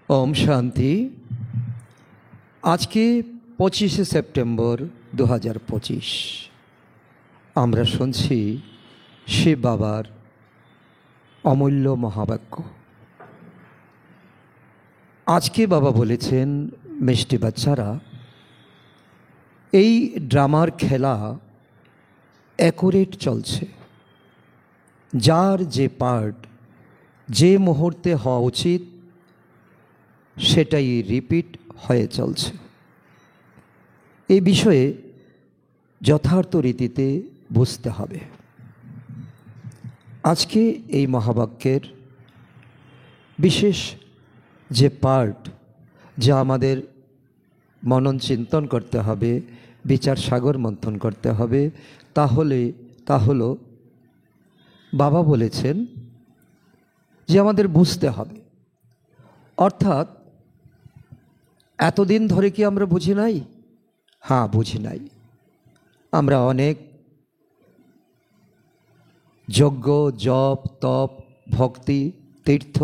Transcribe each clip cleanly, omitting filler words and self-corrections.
ओम शांति। आज के 25 सेप्टेम्बर 2025 আমরা শুনছি শিব বাবার অমূল্য মহাবাক্য। আজকে বাবা বলেছেন, মিষ্টি বাচ্চারা, এই ড্রামার খেলা অ্যাকুরেট চলছে। যার যে পার্ট যে মুহূর্তে হওয়া উচিত সেটাই রিপিট হয়ে চলছে। এই বিষয়ে যথার্থ রীতিতে বুঝতে হবে। আজকে এই মহাবাক্যের বিশেষ যে পার্ট, যা আমাদের মনন চিন্তন করতে হবে, বিচার সাগর মন্থন করতে হবে, তা হলো বাবা বলেছেন যে আমাদের বুঝতে হবে। অর্থাৎ এতদিন ধরে কি আমরা বুঝি নাই? হ্যাঁ, বুঝি নাই। আমরা অনেক যজ্ঞ, জপ, তপ, ভক্তি, তীর্থ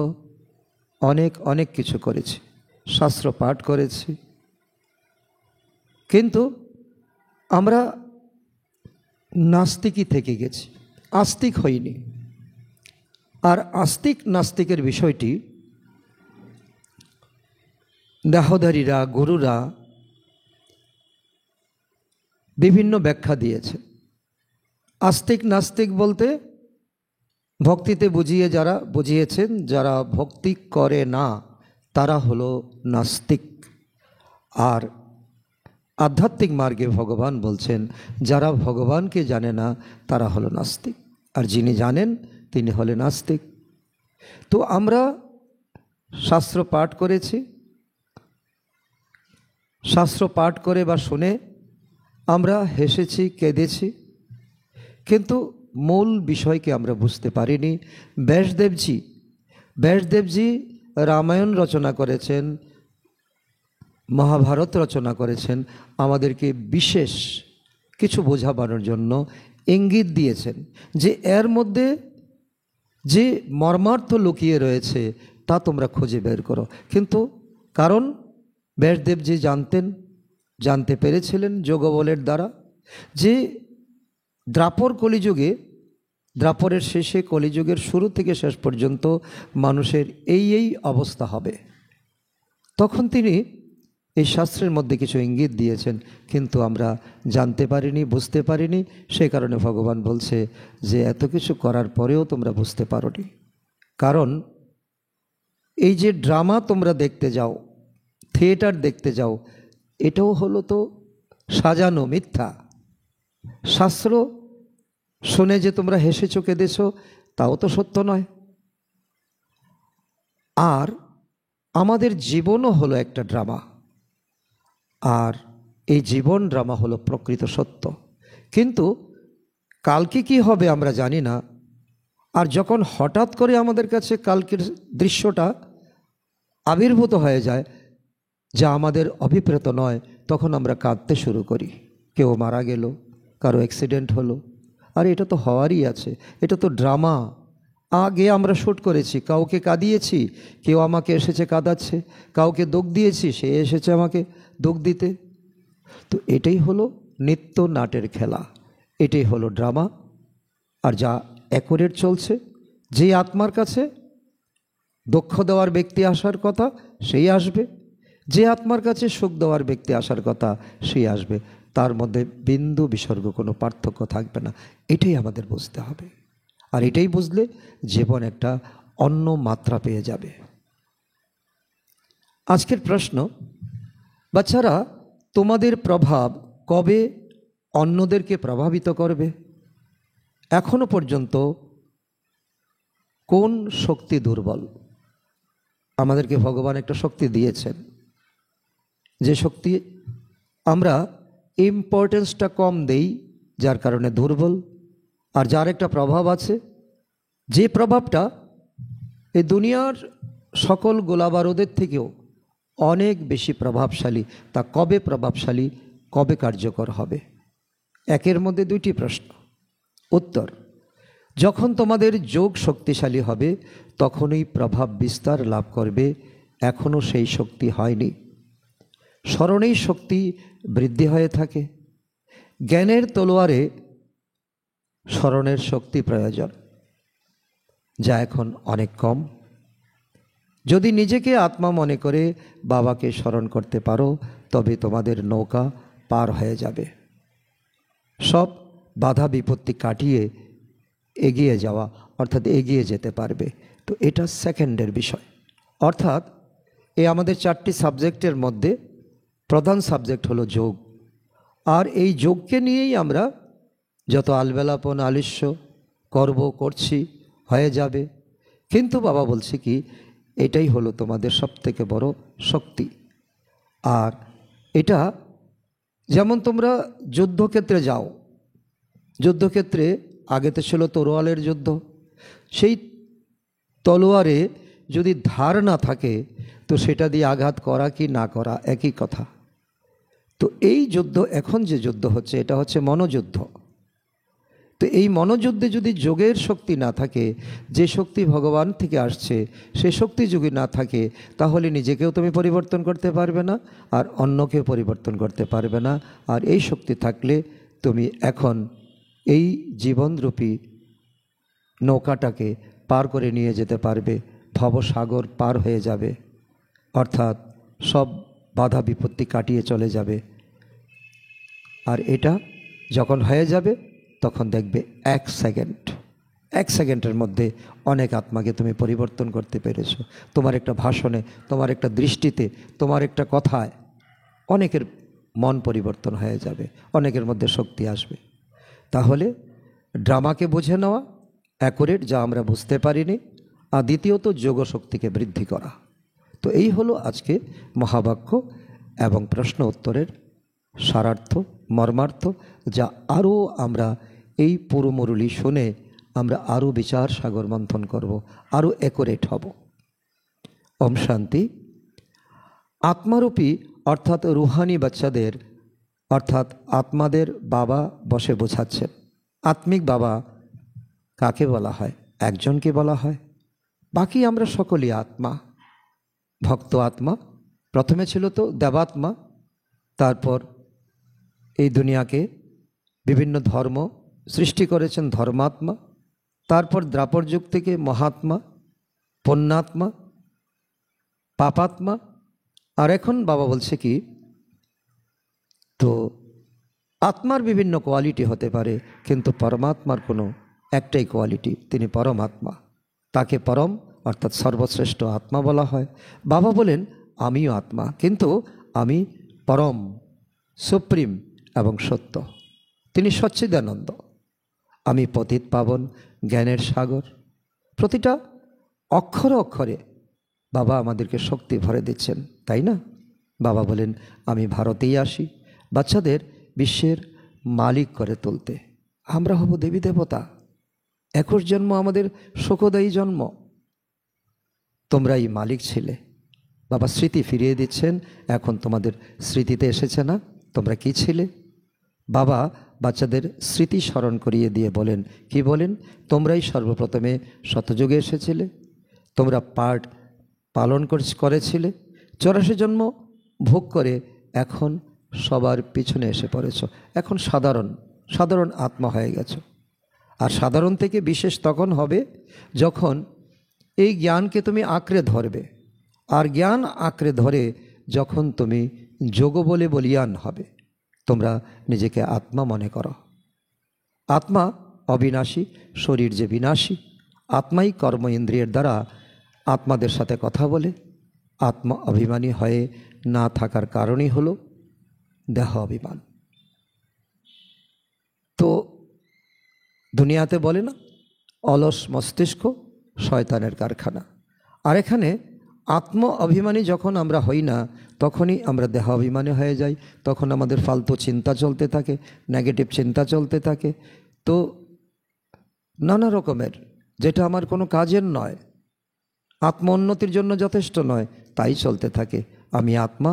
অনেক কিছু করেছি, শাস্ত্র পাঠ করেছি, কিন্তু আমরা নাস্তিকই থেকে গেছি, আস্তিক হইনি। আর আস্তিক নাস্তিকের বিষয়টি দেহধারীরা, গুরুরা বিভিন্ন ব্যাখ্যা দিয়েছে। আস্তিক নাস্তিক বলতে ভক্তিতে বুঝিয়েছেন যারা ভক্তি করে না তারা হলো নাস্তিক। আর আধ্যাত্মিক মার্গে ভগবান বলছেন যারা ভগবানকে জানে না তারা হলো নাস্তিক, আর যিনি জানেন তিনি হলেন নাস্তিক। তো আমরা শাস্ত্র পাঠ করেছি, শাস্ত্র পাঠ করে বা শুনে আমরা হেসেছি, কেঁদেছি, কিন্তু মূল বিষয়কে আমরা বুঝতে পারিনি। ব্যাসদেবজি রামায়ণ রচনা করেছেন, মহাভারত রচনা করেছেন, আমাদেরকে বিশেষ কিছু বোঝাবার জন্য ইঙ্গিত দিয়েছেন যে এর মধ্যে যে মর্মার্থ লুকিয়ে রয়েছে তা তোমরা খুঁজে বের করো। কিন্তু কারণ ব্যাসদেবজি জানতে পেরেছিলেন যোগবলের দ্বারা যে দ্রাপরের শেষে, কলিযুগের শুরু থেকে শেষ পর্যন্ত মানুষের এই অবস্থা হবে। তখন তিনি এই শাস্ত্রের মধ্যে কিছু ইঙ্গিত দিয়েছেন, কিন্তু আমরা জানতে পারিনি, বুঝতে পারিনি। সেই কারণে ভগবান বলছে যে এত কিছু করার পরেও তোমরা বুঝতে পারোনি। কারণ এই যে ড্রামা তোমরা দেখতে যাও, থিয়েটার দেখতে যাও, এটাও হলো তো সাজানো, মিথ্যা। শাস্ত্র শুনে যে তোমরা হেসেছো, কেঁদেছো, তাও তো সত্য নয়। আর আমাদের জীবনও হলো একটা ড্রামা, আর এই জীবন ড্রামা হলো প্রকৃত সত্য। কিন্তু কালকে কি হবে আমরা জানি না। আর যখন হঠাৎ করে আমাদের কাছে কালকের দৃশ্যটা আবির্ভূত হয়ে যায়, যা আমাদের অভিপ্রেত নয়, তখন আমরা কাঁদতে শুরু করি। কেউ মারা গেল, কারো অ্যাক্সিডেন্ট হলো, আর এটা তো হওয়ারই আছে, এটা তো ড্রামা। আগে আমরা শ্যুট করেছি, কাউকে কাঁদিয়েছি, কেউ আমাকে এসেছে কাঁদাচ্ছে, কাউকে দুঃখ দিয়েছি, সে এসেছে আমাকে দুঃখ দিতে। তো এটাই হলো নিত্য নাটের খেলা, এটাই হলো ড্রামা। আর যা অ্যাকুরেট চলছে, যে আত্মার কাছে দুঃখ দেওয়ার ব্যক্তি আসার কথা সেই আসবে, যে আত্মার কাছে সুখ দেওয়ার ব্যক্তি আসার কথা সেই আসবে। তার মধ্যে বিন্দু বিসর্গ কোনো পার্থক্য থাকবে না। এটাই আমাদের বুঝতে হবে। আর এটাই বুঝলে জীবন একটা অন্য মাত্রা পেয়ে যাবে। আজকের প্রশ্ন, বাচ্চারা, তোমাদের প্রভাব কবে অন্যদেরকে প্রভাবিত করবে? এখনো পর্যন্ত কোন শক্তি দুর্বল? আমাদেরকে ভগবান একটা শক্তি দিয়েছেন, যে শক্তি আমরা ইম্পর্টেন্সটা কম দেই, যার কারণে দুর্বল। আর যার একটা প্রভাব আছে, যে প্রভাবটা এই দুনিয়ার সকল গোলাবারুদের থেকেও অনেক বেশি প্রভাবশালী। তা কবে প্রভাবশালী, কবে কার্যকর হবে? একের মধ্যে দুইটি প্রশ্ন। উত্তর, যখন তোমাদের যোগ শক্তিশালী হবে তখনই প্রভাব বিস্তার লাভ করবে এখনও সেই শক্তি হয়নি। স্মরণেই শক্তি বৃদ্ধি হয়ে থাকে। জ্ঞানের তলোয়ারে স্মরণের শক্তি প্রয়োজন, যা এখন অনেক কম। যদি নিজেকে আত্মা মনে করে বাবাকে স্মরণ করতে পারো, তবে তোমাদের নৌকা পার হয়ে যাবে। সব বাধা বিপত্তি কাটিয়ে এগিয়ে যাওয়া, অর্থাৎ এগিয়ে যেতে পারবে। তো এটা সেকেন্ডের বিষয়। অর্থাৎ আমাদের 4টি সাবজেক্টের মধ্যে প্রধান সাবজেক্ট হলো যোগ। আর এই যোগকে নিয়েই আমরা যত আলবেলাপন আলস্য করছি হয়ে যাবে। কিন্তু বাবা বলছে কি, এটাই হলো তোমাদের সবথেকে বড় শক্তি। আর এটা যেমন তোমরা যুদ্ধক্ষেত্রে যাও, যুদ্ধক্ষেত্রে আগেতে ছিল তরোয়ালের যুদ্ধ। সেই তলোয়ারে যদি ধার না থাকে, তো সেটা দিয়ে আঘাত করা কি না করা একই কথা। তো এই যুদ্ধ, এখন যে যুদ্ধ হচ্ছে, এটা হচ্ছে মনোযুদ্ধ। তো এই মনোযুদ্ধে যদি যোগের শক্তি না থাকে, যে শক্তি ভগবান থেকে আসছে, সে শক্তি যদি না থাকে, তাহলে নিজেকেও তুমি পরিবর্তন করতে পারবে না, আর অন্যকেও পরিবর্তন করতে পারবে না। আর এই শক্তি থাকলে তুমি এখন এই জীবনরূপী নৌকাটাকে পার করে নিয়ে যেতে পারবে, ভবসাগর পার হয়ে যাবে, অর্থাৎ সব বাধা বিপত্তি কাটিয়ে চলে যাবে। আর এটা যখন হয়ে যাবে, তখন দেখবে 1 সেকেন্ডের মধ্যে অনেক আত্মাকে তুমি পরিবর্তন করতে পেরেছো। তোমার একটা ভাষণে, তোমার একটা দৃষ্টিতে, তোমার একটা কথায় অনেকের মন পরিবর্তন হয়ে যাবে, অনেকের মধ্যে শক্তি আসবে। তাহলে ড্রামাকে বুঝে নেওয়া অ্যাকুরেট, যা আমরা বুঝতে পারিনি। আর দ্বিতীয়ত যোগ শক্তিকে বৃদ্ধি করা। তো এই হলো আজকে মহাবাক্য এবং প্রশ্ন উত্তরের সারার্থ, মর্মার্থ, যা আরও আমরা এই পুরো মুরলি শুনে আমরা আরও বিচার সাগর মন্থন করব, আরও অ্যাকুরেট হব। ওম শান্তি। আত্মারূপী অর্থাৎ রুহানি বাচ্চাদের, অর্থাৎ আত্মাদের বাবা বসে বোঝাচ্ছেন। আত্মিক বাবা কাকে বলা হয়? একজনকে বলা হয়। বাকি আমরা সকলেই আত্মা, ভক্ত আত্মা। প্রথমে ছিল তো দেবাত্মা, তারপর এই দুনিয়াকে বিভিন্ন ধর্ম সৃষ্টি করেছেন ধর্মাত্মা, তারপর দ্রাপর যুগ থেকে মহাত্মা, পুণ্যাত্মা, পাপাত্মা। আর এখন বাবা বলছে কি, তো আত্মার বিভিন্ন কোয়ালিটি হতে পারে, কিন্তু পরমাত্মার কোনো একটাই কোয়ালিটি, তিনি পরমাত্মা। তাকে পরম অর্থাৎ সর্বশ্রেষ্ঠ আত্মা বলা হয়। বাবা বলেন আমিও আত্মা, কিন্তু আমি পরম, সুপ্রিম এবং সত্য। তিনি সচ্চিদানন্দ। আমি পতিত পাবন, জ্ঞানের সাগর। প্রতিটা অক্ষরে অক্ষরে বাবা আমাদেরকে শক্তি ভরে দিচ্ছেন, তাই না? বাবা বলেন আমি ভারতেই আসি বাচ্চাদের বিশ্বের মালিক করে তুলতে। আমরা হব দেবী দেবতা। 21 জন্ম আমাদের সুখদায়ী জন্ম। তোমরাই মালিক ছিলে। বাবা স্মৃতি ফিরিয়ে দিচ্ছেন, এখন তোমাদের স্মৃতিতে এসেছে না তোমরা কি ছিলে। বাবা বাচ্চাদের স্মৃতি স্মরণ করিয়ে দিয়ে বলেন, কি বলেন? তোমরাই সর্বপ্রথমে শতযুগে এসেছিলে, তোমরা পার্ট পালন করেছিলে, 84 জন্ম ভোগ করে এখন সবার পিছনে এসে পড়েছ। এখন সাধারণ আত্মা হয়ে গেছ। আর সাধারণ থেকে বিশেষ তখন হবে যখন এই জ্ঞানকে তুমি আঁকড়ে ধরবে। আর জ্ঞান আঁকড়ে ধরে যখন তুমি যোগ বলে বলিয়ান হবে। তোমরা নিজেকে আত্মা মনে করো। আত্মা অবিনাশী, শরীর যে বিনাশী। আত্মাই কর্ম ইন্দ্রিয়ের দ্বারা আত্মাদের সাথে কথা বলে। আত্মা অভিমানী হয়ে না থাকার কারণই হলো দেহ অভিমান। তো দুনিয়াতে বলে না, অলস মস্তিষ্ক শয়তানের কারখানা। আর এখানে আত্ম অভিমানী যখন আমরা হই না, তখনই আমরা দেহ অভিমানী হয়ে যাই। তখন আমাদের ফালতু চিন্তা চলতে থাকে, নেগেটিভ চিন্তা চলতে থাকে। তো নানা রকমের, যেটা আমার কোনো কাজের নয়, আত্ম উন্নতির জন্য যথেষ্ট নয়, তাই চলতে থাকে। আমি আত্মা,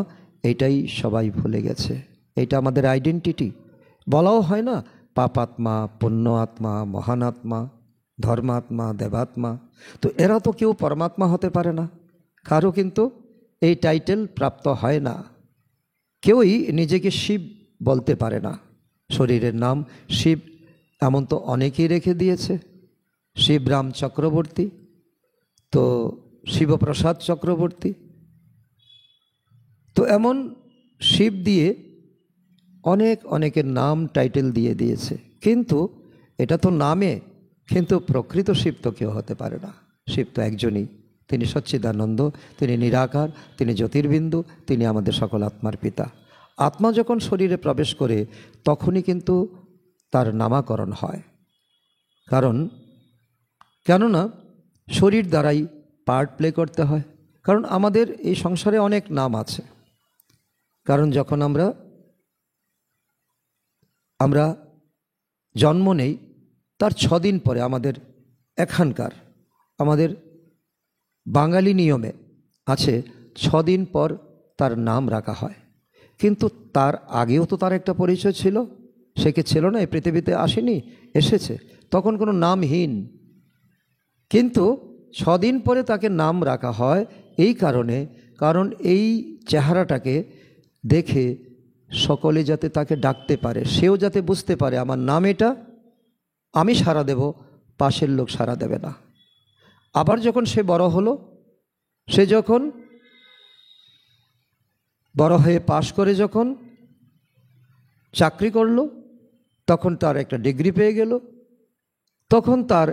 এটাই সবাই ভুলে গেছে। এটা আমাদের আইডেন্টিটি। বলাও হয় না পাপাত্মা, পুণ্য আত্মা, মহান আত্মা, ধর্মাত্মা, দেবাত্মা। তো এরা তো কেউ পরমাত্মা হতে পারে না। কারো কিন্তু এই টাইটেল প্রাপ্ত হয় না। কেউই নিজেকে শিব বলতে পারে না। শরীরের নাম শিব এমন তো অনেকেই রেখে দিয়েছে। শিবরাম চক্রবর্তী, তো শিবপ্রসাদ চক্রবর্তী, তো এমন শিব দিয়ে অনেকের নাম টাইটেল দিয়ে দিয়েছে। কিন্তু এটা তো নামে, কিন্তু প্রকৃত শিব তো কেউ হতে পারে না। শিব তো একজনই, তিনি সচ্চিদানন্দ, তিনি নিরাকার, তিনি জ্যোতির্বিন্দু, তিনি আমাদের সকল আত্মার পিতা। আত্মা যখন শরীরে প্রবেশ করে তখনই কিন্তু তার নামাকরণ হয়। কেননা শরীর দ্বারাই পার্ট প্লে করতে হয়। কারণ আমাদের এই সংসারে অনেক নাম আছে। কারণ যখন আমরা জন্ম নেই, তার 6 দিন পরে আমাদের বাঙালি নিয়মে আছে 6 দিন পর তার নাম রাখা হয়। কিন্তু তার আগেও তো তার একটা পরিচয় ছিল। সে কি ছিল না? এই পৃথিবীতে আসেনি, এসেছে তখন কোনো নামহীন। কিন্তু 6 দিন পরে তাকে নাম রাখা হয় এই কারণ এই চেহারাটাকে দেখে সকলে যাতে তাকে ডাকতে পারে, সেও যাতে বুঝতে পারে আমার নাম এটা, আমি সাড়া দেব, পাশের লোক সাড়া দেবে না। আবার যখন সে বড় হলো, সে যখন বড় হয়ে পাশ করে যখন চাকরি করলো, তখন তার একটা ডিগ্রি পেয়ে গেল, তখন তার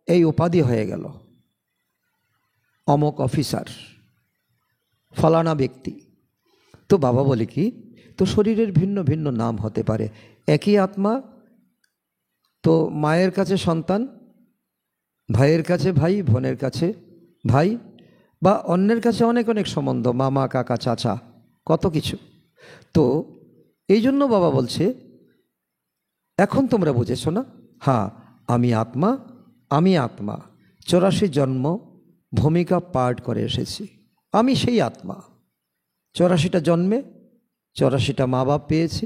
এই উপাধি হয়ে গেল অমক অফিসার, ফলানা ব্যক্তি। তো বাবা বলে কি, তো শরীরের ভিন্ন ভিন্ন নাম হতে পারে, একই আত্মা। তো মায়ের কাছে সন্তান, ভাইয়ের কাছে ভাই, বোনের কাছে ভাই, বা অন্যের কাছে অনেক সম্বন্ধ, মামা, কাকা, চাচা, কত কিছু। তো এই জন্য বাবা বলছে, এখন তোমরা বুঝেছো না? হ্যাঁ, আমি আত্মা 84 জন্ম ভূমিকা পাঠ করে এসেছি। আমি সেই আত্মা। 84টা জন্মে 84টা মা বাপ পেয়েছি,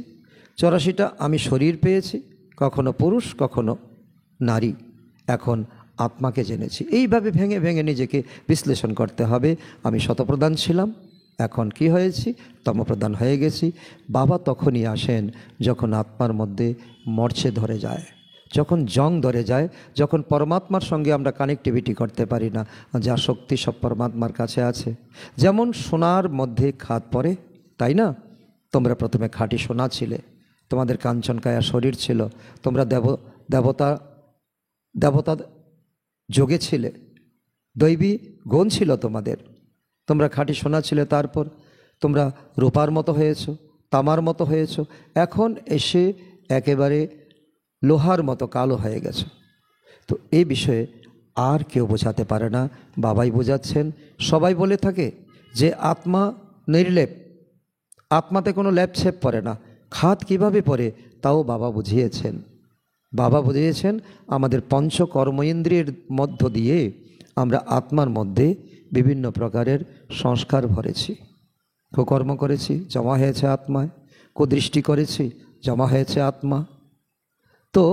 84টা আমি শরীর পেয়েছি, কখনো পুরুষ কখনো নারী। এখন আত্মাকে জেনেছি। এইভাবে ভেঙে ভেঙে নিজেকে বিশ্লেষণ করতে হবে। আমি শতপ্রধান ছিলাম, এখন কি হয়েছি? তমপ্রধান হয়ে গেছি। বাবা তখনই আসেন যখন আত্মার মধ্যে মরচে ধরে যায়, যখন জং ধরে যায়, যখন পরমাত্মার সঙ্গে আমরা কানেক্টিভিটি করতে পারি না। যা শক্তি সব পরমাত্মার কাছে আছে। যেমন সোনার মধ্যে খাদ পড়ে, তাই না? তোমরা প্রথমে খাঁটি সোনা ছিলে, তোমাদের কাঞ্চনকায়া শরীর ছিল, তোমরা দেবতা যোগে ছিলে, দৈবী গুণ ছিল তোমাদের, তোমরা খাঁটি সোনা ছিলে। তারপর তোমরা রূপার মতো হয়েছো, তামার মতো হয়েছো, এখন এসে একেবারে লোহার মতো কালো হয়ে গেছে। তো এই বিষয়ে আর কেউ বোঝাতে পারে না, বাবাই বোঝাচ্ছেন। সবাই বলে থাকে যে আত্মা নির্লেপ, আত্মাতে কোনো লেপছেপ পড়ে না। খাদ কিভাবে পড়ে তাও বাবা বুঝিয়েছেন। বাবা বুঝিয়েছেন আমাদের পঞ্চকর্ম ইন্দ্রিয়ের মধ্য দিয়ে আমরা আত্মার মধ্যে বিভিন্ন প্রকারের সংস্কার ভরেছি। কুকর্ম করেছি, জমা হয়েছে আত্মায়, কুদৃষ্টি করেছি, জমা হয়েছে আত্মা। তো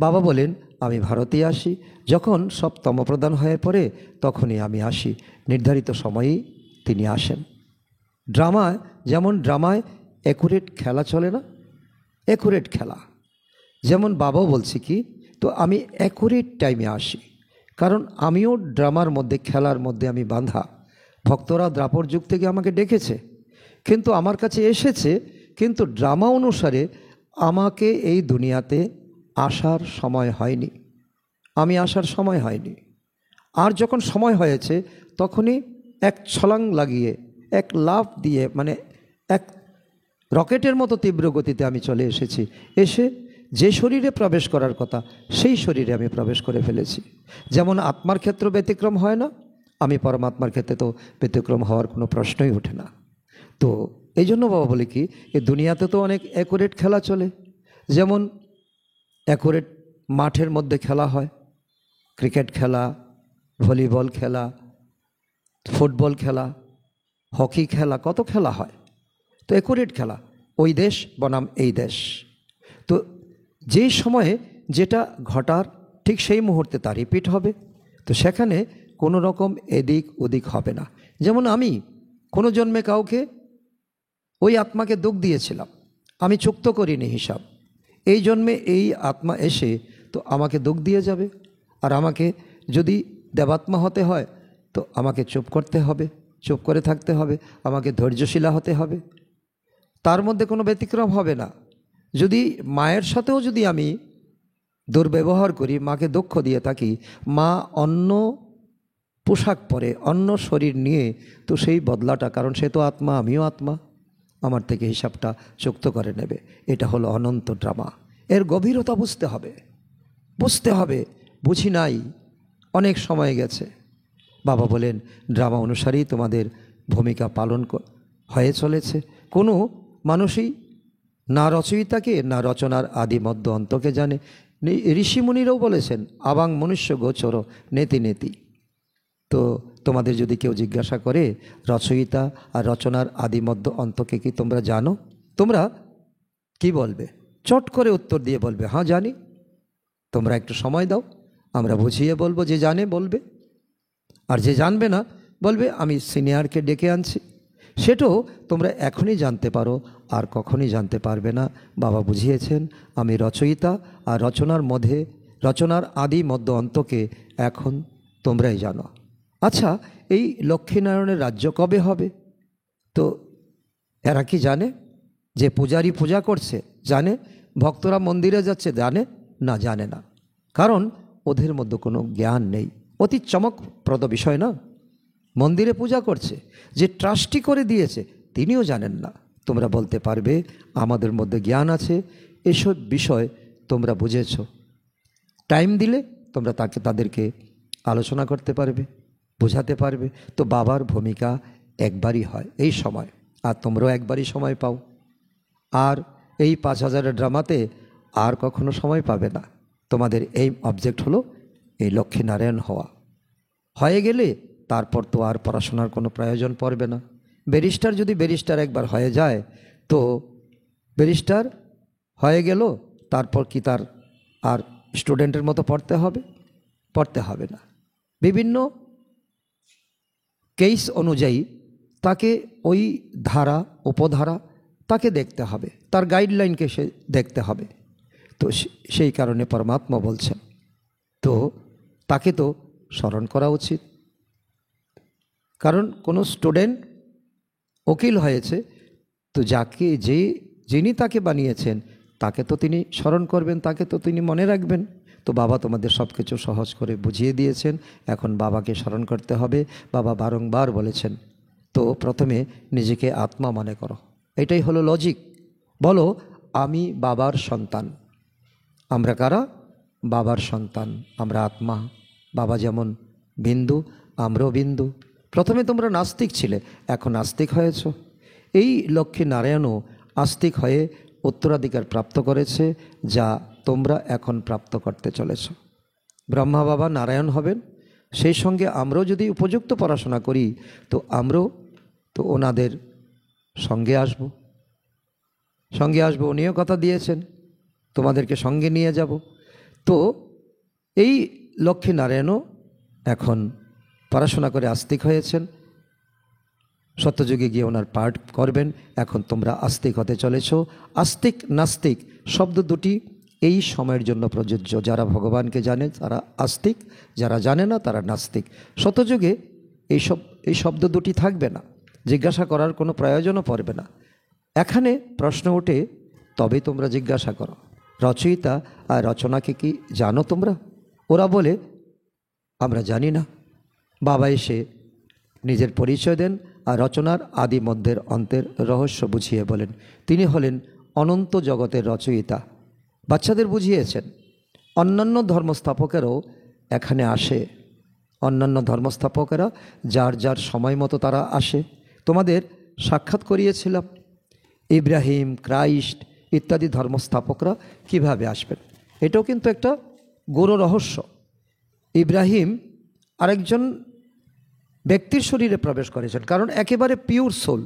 বাবা বলেন আমি ভারতে আসি, যখন সব তমপ্রধান হয়ে পড়ে তখনই আমি আসি, নির্ধারিত সময়েই তিনি আসেন। ড্রামায় অ্যাকুরেট খেলা চলে না, অ্যাকুরেট খেলা। যেমন বাবাও বলছি কি, তো আমি অ্যাকুরেট টাইমে আসি, কারণ আমিও ড্রামার মধ্যে, খেলার মধ্যে আমি বাঁধা। ভক্তরা দ্রাপর যুগ থেকে আমাকে ডেকেছে, কিন্তু আমার কাছে এসেছে, কিন্তু ড্রামা অনুসারে আমাকে এই দুনিয়াতে আসার সময় হয়নি, আমি আসার সময় হয়নি। আর যখন সময় হয়েছে তখনই এক ছলাং লাগিয়ে, এক লাফ দিয়ে, মানে এক রকেটের মতো তীব্র গতিতে আমি চলে এসেছি। এসে যে শরীরে প্রবেশ করার কথা সেই শরীরে আমি প্রবেশ করে ফেলেছি। যেমন আত্মার ক্ষেত্রে ব্যতিক্রম হয় না, আমি পরমাত্মার ক্ষেত্রে তো ব্যতিক্রম হওয়ার কোনো প্রশ্নই ওঠে না। তো এই জন্য বাবা বলে কি, এই দুনিয়াতে তো অনেক অ্যাকুরেট খেলা চলে। যেমন অ্যাকুরেট মাঠের মধ্যে খেলা হয়, ক্রিকেট খেলা, ভলিবল খেলা, ফুটবল খেলা, হকি খেলা, কত খেলা হয়। তো অ্যাকুরেট খেলা, ওই দেশ বনাম এই দেশ। তো যেই সময়ে যেটা ঘটার ঠিক সেই মুহূর্তে তা রিপিট হবে। তো সেখানে কোনো রকম এদিক ওদিক হবে না। যেমন আমি কোনো জন্মে কাউকে ওই আত্মাকে দুঃখ দিয়েছিলাম, আমি চুক্ত করিনি হিসাব। এই জন্মে এই আত্মা এসে তো আমাকে দুঃখ দিয়ে যাবে, আর আমাকে যদি দেবাত্মা হতে হয় তো আমাকে চুপ করতে হবে, চুপ করে থাকতে হবে, আমাকে ধৈর্যশীলা হতে হবে, তার মধ্যে কোনো ব্যতিক্রম হবে না। যদি মায়ের সাথেও যদি আমি দুর্ব্যবহার করি, মাকে দুঃখ দিয়ে থাকি, মা অন্য পোশাক পরে, অন্য শরীর নিয়ে, তো সেই বদলাটা, কারণ সে তো আত্মা, আমিও আত্মা, আমার থেকে হিসাবটা চুক্ত করে নেবে। এটা হলো অনন্ত ড্রামা। এর গভীরতা বুঝতে হবে, বুঝতে হবে। বুঝি নাই, অনেক সময় গেছে। বাবা বলেন ড্রামা অনুসারেই তোমাদের ভূমিকা পালন হয়ে চলেছে। কোনো মানুষই না রচয়িতাকে না রচনার আদি মধ্য অন্তকে জানে। ঋষিমুনিরাও বলেছেন আবাং মনুষ্য গোচর নেতি নেতি। তো তোমাদের যদি কেউ জিজ্ঞাসা করে রচয়িতা আর রচনার আদি মধ্য অন্তকে কি তোমরা জানো, তোমরা কি বলবে? চট করে উত্তর দিয়ে বলবে হ্যাঁ জানি। তোমরা একটু সময় দাও, আমরা বুঝিয়ে বলবো। যে জানে বলবে, আর যে জানবে না বলবে আমি সিনিয়রকে ডেকে আনছি। সেটাও তোমরা এখনই জানতে পারো, আর কখনই জানতে পারবে না। বাবা বুঝিয়েছেন আমি রচয়িতা, আর রচনার আদি মধ্য অন্তকে এখন তোমরাই জানো। আচ্ছা, এই লক্ষ্মীনারায়ণের রাজ্য কবে হবে? তো এরা কি জানে? যে পূজারী পূজা করছে জানে, ভক্তরা মন্দিরে যাচ্ছে জানে না? জানে না, কারণ ওদের মধ্যে কোনো জ্ঞান নেই। অতি চমকপ্রদ বিষয় না? মন্দিরে পূজা করছে, যে ট্রাস্টি করে দিয়েছে তিনিও জানেন না। তোমরা বলতে পারবে আমাদের মধ্যে জ্ঞান আছে, এসব বিষয় তোমরা বুঝেছ। টাইম দিলে তোমরা তাদেরকে আলোচনা করতে পারবে, বোঝাতে পারবে। তো বাবার ভূমিকা একবারই হয় এই সময়, আর তোমরাও একবারই সময় পাও। আর এই 5000 ড্রামাতে আর কখনো সময় পাবে না। তোমাদের এই অবজেক্ট হলো এই লক্ষ্মীনারায়ণ হওয়া। হয়ে গেলে তারপর তো আর পড়াশোনার কোনো প্রয়োজন পড়বে না। ব্যারিস্টার যদি ব্যারিস্টার একবার হয়ে যায় তো ব্যারিস্টার হয়ে গেল, তারপর কি তার আর স্টুডেন্টের মতো পড়তে হবে? পড়তে হবে না। বিভিন্ন কেস অনুযায়ী তাকে ওই ধারা উপধারা তাকে দেখতে হবে, তার গাইডলাইনকে সে দেখতে হবে। তো সেই কারণে পরমাত্মা বলছেন, তো তাকে তো স্মরণ করা উচিত। কারণ কোনো স্টুডেন্ট উকিল হয়েছে, তো যিনি তাকে বানিয়েছেন তাকে তো তিনি স্মরণ করবেন, তাকে তো তিনি মনে রাখবেন। তো বাবা তোমাদের সব কিছু সহজ করে বুঝিয়ে দিয়েছেন, এখন বাবাকে স্মরণ করতে হবে। বাবা বারংবার বলেছেন, তো প্রথমে নিজেকে আত্মা মনে করো। এটাই হলো লজিক। বলো আমি বাবার সন্তান। আমরা কারা? বাবার সন্তান, আমরা আত্মা। বাবা যেমন বিন্দু, আমরাও বিন্দু। প্রথমে তোমরা নাস্তিক ছিলে, এখন আস্তিক হয়েছ। এই লক্ষ্মী নারায়ণও আস্তিক হয়ে উত্তরাধিকার প্রাপ্ত করেছে, যা তোমরা এখন প্রাপ্ত করতে চলেছ। ব্রহ্মা বাবা নারায়ণ হবেন, সেই সঙ্গে আমরাও যদি উপযুক্ত পড়াশোনা করি তো আমরাও তো ওনাদের সঙ্গে আসবো। উনিও কথা দিয়েছেন তোমাদেরকে সঙ্গে নিয়ে যাব। তো এই লক্ষ্মী নারায়ণও এখন পড়াশোনা করে আস্তিক হয়েছেন, সত্যযুগে গিয়ে ওনার পাঠ করবেন। এখন তোমরা আস্তিক হতে চলেছ। আস্তিক নাস্তিক শব্দ দুটি এই সময়ের জন্য প্রযোজ্য। যারা ভগবানকে জানে তারা আস্তিক, যারা জানে না তারা নাস্তিক। সত্যযুগে এই শব্দ দুটি থাকবে না, জিজ্ঞাসা করার কোনো প্রয়োজনও পড়বে না। এখানে প্রশ্ন ওঠে, তবে তোমরা জিজ্ঞাসা করো রচয়িতা আর রচনাকে কি জানো তোমরা? ওরা বলে আমরা জানি না। বাবা এসে নিজের পরিচয় দেন আর রচনার আদি মধ্যের অন্তের রহস্য বুঝিয়ে বলেন। তিনি হলেন অনন্ত জগতের রচয়িতা। বাচ্চাদের বুঝিয়েছেন। অন্যান্য ধর্মস্থাপকেরাও এখানে আসে, অন্যান্য ধর্মস্থাপকেরা যার যার সময় মতো তারা আসে। তোমাদের সাক্ষাৎ করিয়েছিলাম ইব্রাহিম, ক্রাইস্ট ইত্যাদি ধর্মস্থাপকরা কিভাবে আসবেন। এটাও কিন্তু একটা গৌর রহস্য। ইব্রাহিম আরেকজন ব্যক্তির শরীরে প্রবেশ করেছেন, কারণ একেবারে পিওর সোল।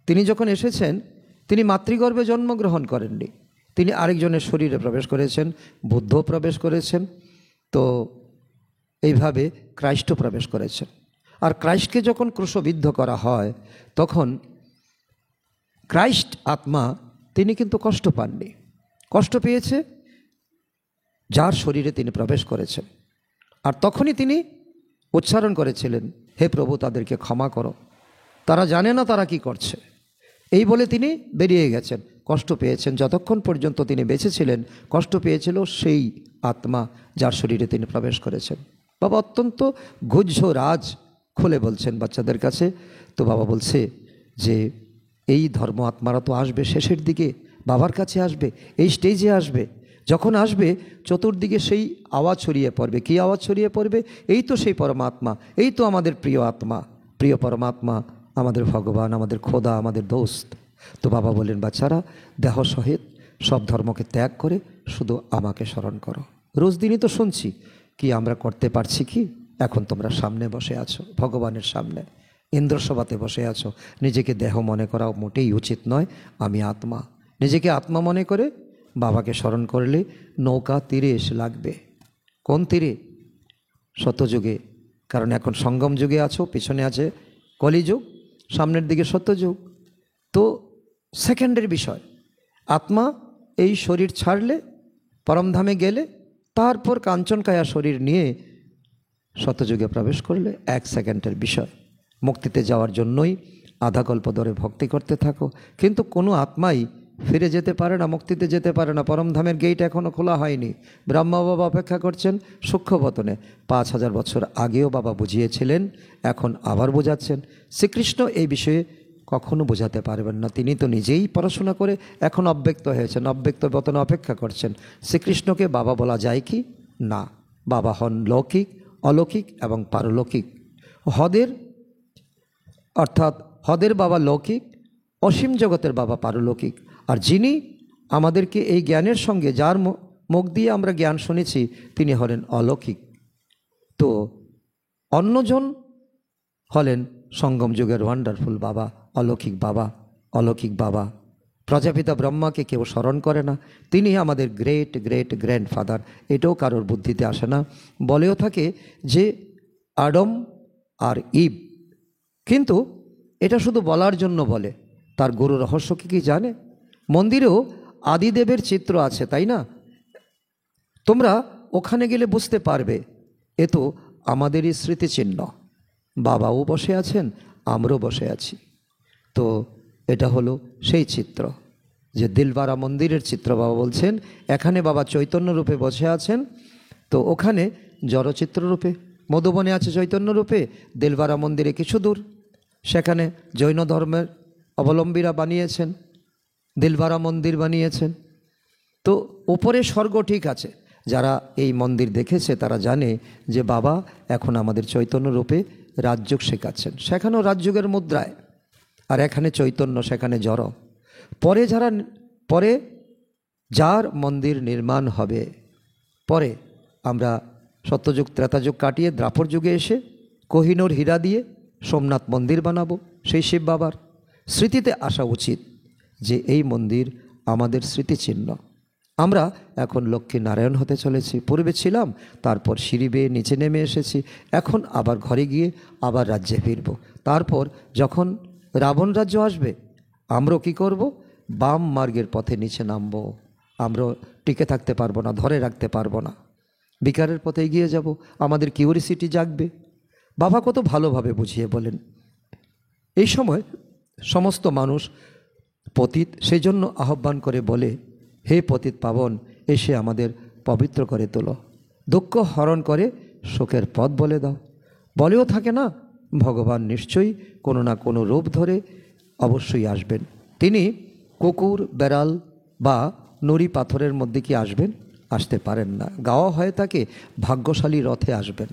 তিনি যখন এসেছেন তিনি মাতৃগর্ভে জন্মগ্রহণ করেননি, তিনি আরেকজনের শরীরে প্রবেশ করেছেন। বুদ্ধ প্রবেশ করেছেন, তো এইভাবে ক্রাইস্টও প্রবেশ করেছেন। আর ক্রাইস্টকে যখন ক্রুশবিদ্ধ করা হয় তখন ক্রাইস্ট আত্মা তিনি কিন্তু কষ্ট পাননি, কষ্ট পেয়েছে যার শরীরে তিনি প্রবেশ করেছেন। আর তখনই তিনি উচ্চারণ করেছিলেন, হে প্রভু তাদেরকে ক্ষমা করো, তারা জানে না তারা কি করছে। এই বলে তিনি বেরিয়ে গেছেন। কষ্ট পেয়েছেন, যতক্ষণ পর্যন্ত তিনি বেঁচে ছিলেন কষ্ট পেয়েছিল সেই আত্মা যার শরীরে তিনি প্রবেশ করেছেন। বাবা অত্যন্ত গুহ্য রাজ খুলে বলছেন বাচ্চাদের কাছে। তো বাবা বলছে যে এই ধর্ম আত্মারা তো আসবে শেষের দিকে, বাবার কাছে আসবে, এই স্টেজে আসবে। যখন আসবে চতুর্দিকে সেই আওয়াজ ছড়িয়ে পড়বে। কী আওয়াজ ছড়িয়ে পড়বে? এই তো সেই পরমাত্মা, এই তো আমাদের প্রিয় আত্মা, প্রিয় পরমাত্মা, আমাদের ভগবান, আমাদের খোদা, আমাদের দোস্ত। তো বাবা বললেন, বাচ্চারা দেহ সহিত সব ধর্মকে ত্যাগ করে শুধু আমাকে স্মরণ করো। রোজ দিনই তো শুনছি, কি আমরা করতে পারছি কি? এখন তোমরা সামনে বসে আছো, ভগবানের সামনে ইন্দ্রসভাতে বসে আছো। নিজেকে দেহ মনে করা মোটেই উচিত নয়। আমি আত্মা, নিজেকে আত্মা মনে করে বাবাকে স্মরণ করলে নৌকা তীরে এসে লাগবে। কোন তীরে? সত্যযুগে। কারণ এখন সঙ্গম যুগে আছো, পিছনে আছে কলিযুগ, সামনের দিকে সত্যযুগ। তো সেকেন্ডের বিষয়, আত্মা এই শরীর ছাড়লে, পরমধামে গেলে, তারপর কাঞ্চনকায়া শরীর নিয়ে সত্যযুগে প্রবেশ করলে 1 সেকেন্ডের বিষয়। মুক্তিতে যাওয়ার জন্যই আধা কল্প ধরে ভক্তি করতে থাকো, কিন্তু কোনো আত্মাই ফিরে যেতে পারে না, মুক্তিতে যেতে পারে না। পরমধামের গেট এখনও খোলা হয়নি। ব্রহ্মা বাবা অপেক্ষা করছেন সূক্ষ্মবতনে। 5000 বছর আগেও বাবা বুঝিয়েছিলেন, এখন আবার বোঝাচ্ছেন। শ্রীকৃষ্ণ এই বিষয়ে কখনো বোঝাতে পারবেন না, তিনি তো নিজেই পড়াশোনা করে এখন অব্যক্ত হয়েছেন, অব্যক্ত বতনে অপেক্ষা করছেন। শ্রীকৃষ্ণকে বাবা বলা যায় কি? না। বাবা হন লৌকিক, অলৌকিক এবং পারলৌকিক। হদের অর্থাৎ হদের বাবা লৌকিক, অসীম জগতের বাবা পারলৌকিক। আর যিনি আমাদেরকে এই জ্ঞানের সঙ্গে, যার মুখ দিয়ে আমরা জ্ঞান শুনেছি, তিনি হলেন অলৌকিক। তো অন্যজন হলেন সঙ্গম যুগের ওয়ান্ডারফুল বাবা, অলৌকিক বাবা, অলৌকিক বাবা। প্রজাপিতা ব্রহ্মাকে কেউ স্মরণ করে না, তিনি আমাদের গ্রেট গ্রেট গ্র্যান্ডফাদার। এটাও কারোর বুদ্ধিতে আসে না। বলেও থাকে যে আদম আর ইভ, কিন্তু এটা শুধু বলার জন্য বলে। তার গুরু রহস্য কি জানে? মন্দিরেও আদিদেবের চিত্র আছে, তাই না? তোমরা ওখানে গেলে বুঝতে পারবে, এ তো আমাদেরই স্মৃতিচিহ্ন। বাবাও বসে আছেন, আমরাও বসে আছি। তো এটা হলো সেই চিত্র, যে দিলবারা মন্দিরের চিত্র। বাবা বলছেন এখানে বাবা চৈতন্য রূপে বসে আছেন, তো ওখানে জড়চিত্র রূপে। মধুবনে আছে চৈতন্য রূপে, দিলবারা মন্দিরে কিছু দূর, সেখানে জৈন ধর্মের অবলম্বীরা বানিয়েছেন, দিলবারা মন্দির বানিয়েছেন। তো ওপরে স্বর্গ ঠিক আছে, যারা এই মন্দির দেখেছে তারা জানে যে বাবা এখন আমাদের চৈতন্য রূপে রাজযোগ শেখাচ্ছেন। সেখানেও রাজযোগের মুদ্রায়, আর এখানে চৈতন্য, সেখানে জড়। পরে যার মন্দির নির্মাণ হবে, পরে আমরা সত্যযুগ ত্রেতাযুগ কাটিয়ে দ্রাপর যুগে এসে কোহিনূর হীরা দিয়ে সোমনাথ মন্দির বানাবো। সেই শিব বাবার স্মৃতিতে আসা উচিত যে এই মন্দির আমাদের স্মৃতিচিহ্ন। আমরা এখন লক্ষ্মী নারায়ণ হতে চলেছি, পূর্বে ছিলাম, তারপর সিঁড়ি বেয়ে নিচে নেমে এসেছি, এখন আবার ঘরে গিয়ে আবার রাজ্যে ফিরব। তারপর যখন রাবণ রাজ্য আসবে, আমরাও কী করব? বাম মার্গের পথে নিচে নামবো। আমরাও টিকে থাকতে পারবো না, ধরে রাখতে পারবো না, বিকারের পথে এগিয়ে যাব। আমাদের কিউরিসিটি জাগবে। বাবা কত ভালোভাবে বুঝিয়ে বলেন। এই সময় সমস্ত মানুষ পতিত, সেই জন্য আহ্বান করে বলে, হে পতিত পাবন, এসে আমাদের পবিত্র করে তোলো, দুঃখ হরণ করে সুখের পথ বলে দাও। বলেও থাকে না, ভগবান নিশ্চয়ই কোনো না কোনো রূপ ধরে অবশ্যই আসবেন। তিনি কুকুর, বেড়াল বা নুড়ি পাথরের মধ্যে কি আসবেন? আসতে পারেন না। গাওয়া হয়ে থাকে ভাগ্যশালী রথে আসবেন।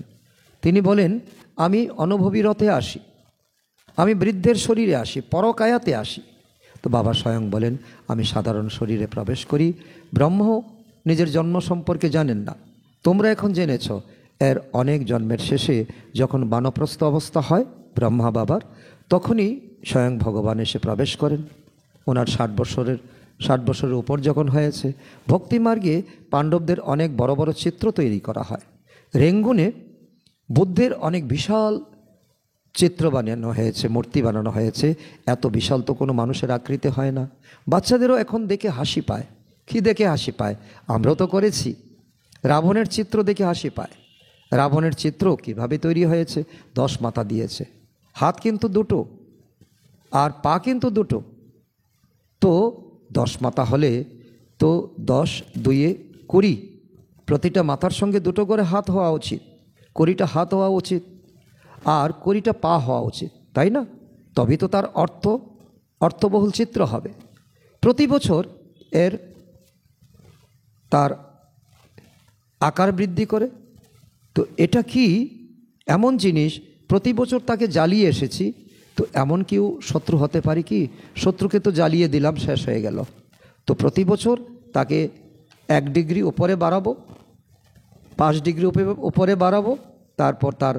তিনি বলেন, আমি অনুভবী রথে আসি, আমি বৃদ্ধের শরীরে আসি, পরকায়াতে আসি। তো বাবা স্বয়ং বলেন, আমি সাধারণ শরীরে প্রবেশ করি। ব্রহ্ম নিজের জন্ম সম্পর্কে জানেন না, তোমরা এখন জেনেছ। এর অনেক জন্মের শেষে যখন বানপ্রস্থ অবস্থা হয় ব্রহ্মা বাবার, তখনই স্বয়ং ভগবান এসে প্রবেশ করেন। ওনার 60 বছরের উপর যখন হয়েছে, ভক্তিমার্গে পাণ্ডবদের অনেক বড় বড় চিত্র তৈরি করা হয়। রেঙ্গুনে বুদ্ধের অনেক বিশাল চিত্র বানানো হয়েছে, মূর্তি বানানো হয়েছে। এত বিশাল তো কোনো মানুষের আকৃতি হয় না। বাচ্চাদেরও এখন দেখে হাসি পায়। কি দেখে হাসি পায়? আমরাও তো করেছি। রাবণের চিত্র দেখে হাসি পায়। রাবণের চিত্র কিভাবে তৈরি হয়েছে? 10 মাথা দিয়েছে, হাত কিন্তু দুটো আর পা কিন্তু দুটো। তো 10 মাথা হলে তো 10 দুইয়ে 20, প্রতিটা মাথার সঙ্গে দুটো করে হাত হওয়া উচিত, 20টা হাত হওয়া উচিত, আর 20টা পা হওয়া উচিত, তাই না? তবেই তো তার অর্থবহুল চিত্র হবে। প্রতি বছর তার আকার বৃদ্ধি করে। তো এটা কি এমন জিনিস, প্রতি বছর তাকে জ্বালিয়ে এসেছি, তো এমন কেউ শত্রু হতে পারে কি? শত্রুকে তো জ্বালিয়ে দিলাম, শেষ হয়ে গেল। তো প্রতি বছর তাকে 1 ডিগ্রি উপরে বাড়াবো, 5 ডিগ্রি উপরে বাড়াবো, তারপর তার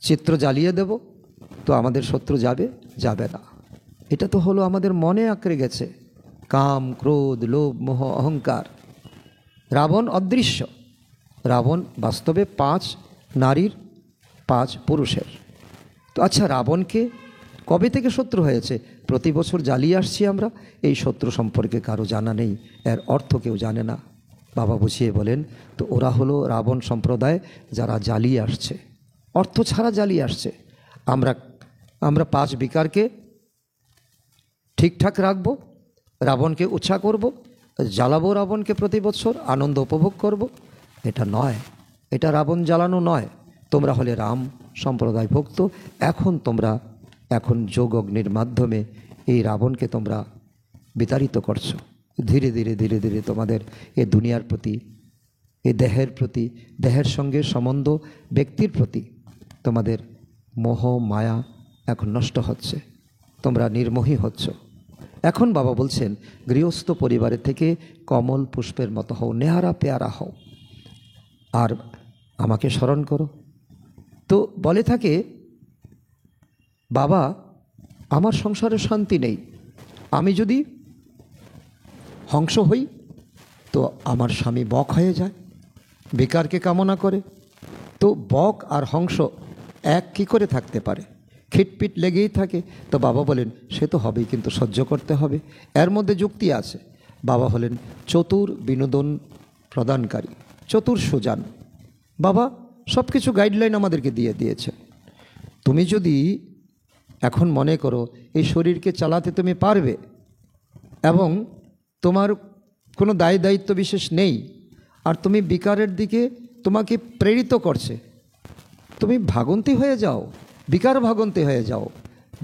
চিত্র জ্বালিয়ে দেব। তো আমাদের শত্রু যাবে না। এটা তো হলো আমাদের মনে আঁকড়ে গেছে, কাম, ক্রোধ, লোভ, মোহ, অহংকার। রাবণ অদৃশ্য, রাবণ বাস্তবে 5 নারীর 5 পুরুষের। তো আচ্ছা, রাবণকে কবে থেকে শত্রু হয়েছে? প্রতি বছর জ্বালিয়ে আসছি আমরা। এই শত্রু সম্পর্কে কারো জানা নেই, এর অর্থ কেউ জানে না। বাবা বুঝিয়ে বলেন, তো ওরা হলো রাবণ সম্প্রদায়, যারা জ্বালিয়ে আসছে, অর্থ ছাড়া জ্বালিয়ে আসছে। আমরা 5 বিকারকে ঠিকঠাক রাখবো, রাবণকে উৎসাহ করব, জ্বালাবো রাবণকে প্রতি বছর, আনন্দ উপভোগ করব। এটা নয়, এটা রাবণ জ্বালানো নয়। তোমরা হলে রাম সম্প্রদায় ভক্ত। এখন যোগ অগ্নির মাধ্যমে এই রাবণকে তোমরা বিতাড়িত করছো। ধীরে ধীরে ধীরে ধীরে তোমাদের এই দুনিয়ার প্রতি, এই দেহের প্রতি, দেহের সঙ্গে সম্বন্ধ ব্যক্তির প্রতি তোমাদের মোহ মায়া এখন নষ্ট হচ্ছে, তোমরা নির্মোহী হচ্ছ। এখন বাবা বলছেন, গৃহস্থ পরিবারের থেকে কমল পুষ্পের মতো হও, নেহারা পেয়ারা হও, আর আমাকে স্মরণ করো। তো বলে থাকে, বাবা আমার সংসারে শান্তি নেই, আমি যদি হংস হই তো আমার স্বামী বক হয়ে যায়, বিকারকে কামনা করে। তো বক আর হংস এক কি করে থাকতে পারে? খিটপিট লেগেই থাকে। তো বাবা বলেন, সে তো হবেই, কিন্তু সহ্য করতে হবে। এর মধ্যে যুক্তি আছে। বাবা হলেন চতুর বিনোদন প্রদানকারী, চতুর সুজান। বাবা সব কিছু গাইডলাইন আমাদেরকে দিয়েছে। তুমি যদি এখন মনে করো এই শরীরকে চালাতে তুমি পারবে এবং তোমার কোনো দায়িত্ব বিশেষ নেই, আর তুমি বিকারের দিকে তোমাকে প্রেরিত করছে, তুমি ভাগন্তি হয়ে যাও, বিকার ভাগন্তি হয়ে যাও,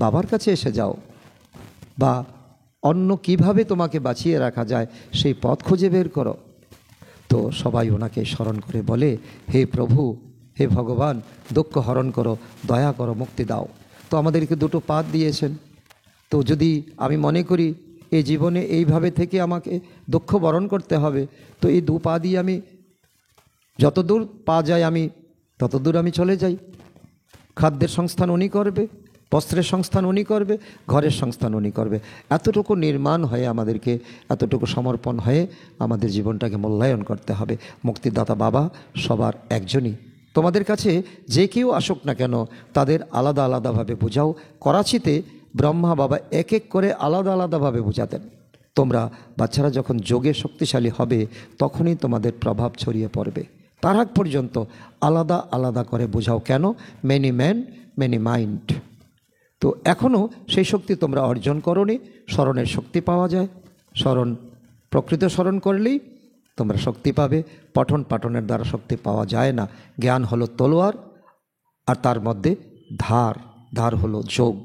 বাবার কাছে এসে যাও, বা অন্য কিভাবে তোমাকে বাঁচিয়ে রাখা যায় সেই পথ খুঁজে বের করো। তো সবাই ওনাকে স্মরণ করে বলে, হে প্রভু, হে ভগবান, দুঃখ হরণ করো, দয়া করো, মুক্তি দাও। তো আমাদেরকে 2টো পাত দিয়েছেন। তো যদি আমি মনে করি এই জীবনে এইভাবে থেকে আমাকে দুঃখ বরণ করতে হবে, তো এই 2 পা দিয়ে আমি যতদূর পা যায় আমি ততদূর আমি চলে যাই। খাদ্যের সংস্থান উনি করবে, বস্ত্রের সংস্থান উনি করবে, ঘরের সংস্থান উনি করবে। এতটুকু নির্মাণ হয়ে আমাদেরকে, এতটুকু সমর্পণ হয়ে আমাদের জীবনটাকে মূল্যায়ন করতে হবে। মুক্তিদাতা বাবা সবার একজনই। তোমাদের কাছে যে কেউ আসুক না কেন, তাদের আলাদা আলাদাভাবে বোঝাও। করাচিতে ব্রহ্মা বাবা এক এক করে আলাদা আলাদাভাবে বোঝাতেন। তোমরা বাচ্চারা যখন যোগে শক্তিশালী হবে, তখনই তোমাদের প্রভাব ছড়িয়ে পড়বে। তার আগ পর্যন্ত আলাদা আলাদা করে বোঝাও। কেন? Many man many mind. তো এখনও সেই শক্তি তোমরা অর্জন করোনি। স্মরণের শক্তি পাওয়া যায়, প্রকৃত স্মরণ করলেই তোমরা শক্তি পাবে। পঠন পাঠনের দ্বারা শক্তি পাওয়া যায় না। জ্ঞান হলো তলোয়ার, আর তার মধ্যে ধার হলো যোগ।